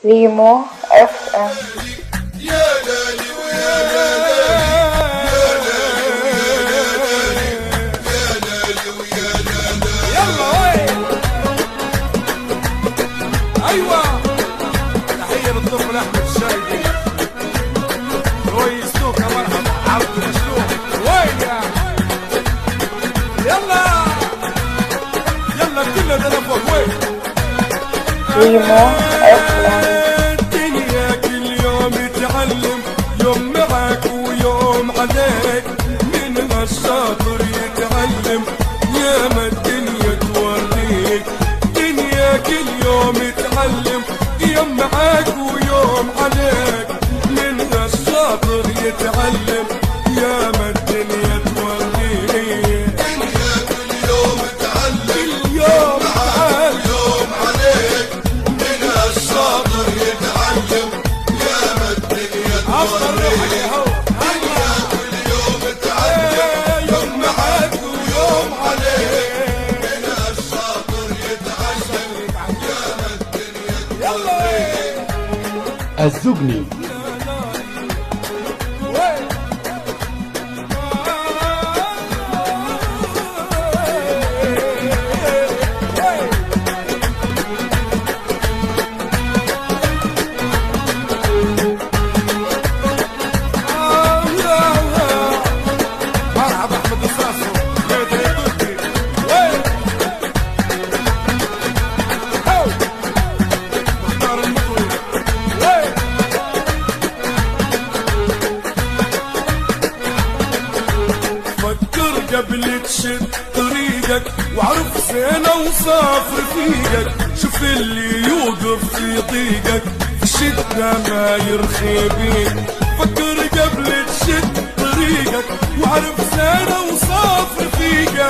ريمو اف ام. يا لالي ويا لالي يا لالي ويا لالي يلا وين ايوه تحيه للطرف الاحمد الشايبي روي سلوكه مرحبا عبد الشلوك وين يا يلا يلا كلنا نلفق وين ريمو اف ام. الدنيا كل يوم يتعلم يوم معك ويوم عليك من الشاطر يتعلم يا ما الدنيا توريك دنيا كل يوم يتعلم يوم معك ويوم عليك من الشاطر يتعلم يا ما الدنيا توريك دنيا كل يوم تعلم كل يوم تعلم يوم عليك من الشاطر يتعلم يا ما الدنيا أفضل روحك يا هو دنيا كل يوم تعلم يوم معك ويوم عليك من الشاطر يتعلم يا ما الدنيا يلا وين الزجني وين مرحبا احمد الصاصو غير يدوكي وين هو مختار المطوي وين فكر قبل تشد طريقك وعرف زينة وصافر فيك شوف اللي يوقف في ضيقك في الشدة ما يرخي بيك فكر قبل تشد طريقك وعرف زينة وصافر فيك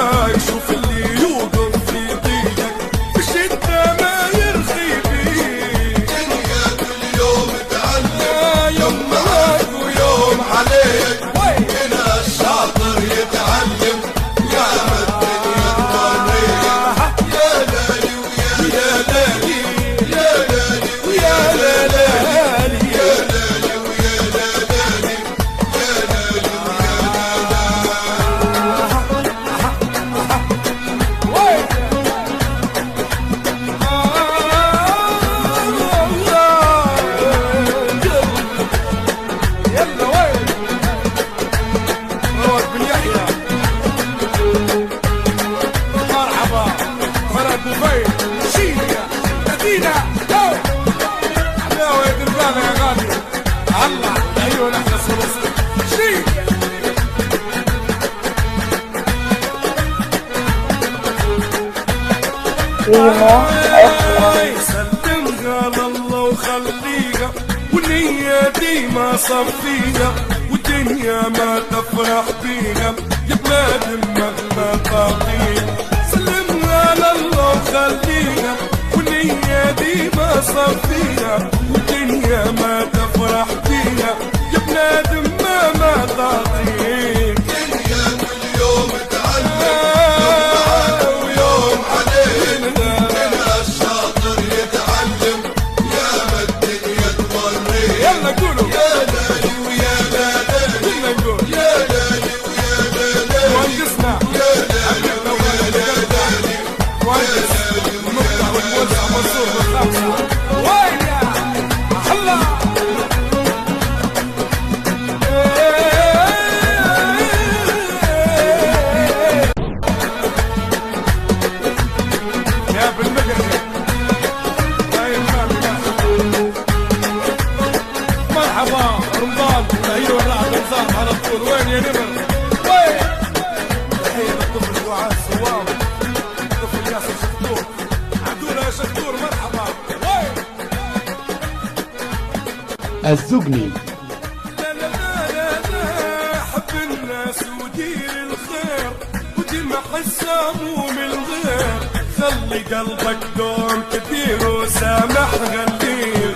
شوف اللي يوقف في ضيقك في الشدة ما يرخي بيك دنيا كل يوم تعلم يوم معاك ويوم عليك وين من الشاطر يتعلم يا ما الدنيا توريك يا لالي ويا لالي يا لالي ويا لالي يا لالي ويا لالي يا لالي وين يلا وين رواد بن يحيى مرحبا فرد بوفيل شيليا مدينة حلاوة البابا يا غالي الله ايوه نحن الصلصة شيليا ريمو اف ام. سلم قال الله وخليها والنية ديما صفيها والدنيا ما تفرح بيها يا بلاد مهما تعطيها سلم قال الله وخليها والنية ديما صفيها والدنيا ما تفرح بيها يا بلاد مهما تعطيك دنيا كل يوم تعلم ويوم عليك من الشاطر يتعلم يا ما الدنيا توريك يلا قولوا يا لالي ويا لالي كلنا نقول يا لالي ويا لالي مهندسنا حبيبنا وغالي مهندس المقطع والموزع منصور بالخمسة وين يا هلا يا بالمقري مرحبا رمضان ايوه الرعد نظام على طول وين يا نمر وين تحية للطفل دعاء الصواب الطفل ياسر شكتور عدونا يا شكتور مرحبا وين الزجني لا لا لا لا حب الناس ودير الخير ودمع السموم الغير خلي قلبك دوم كثير وسامح غليل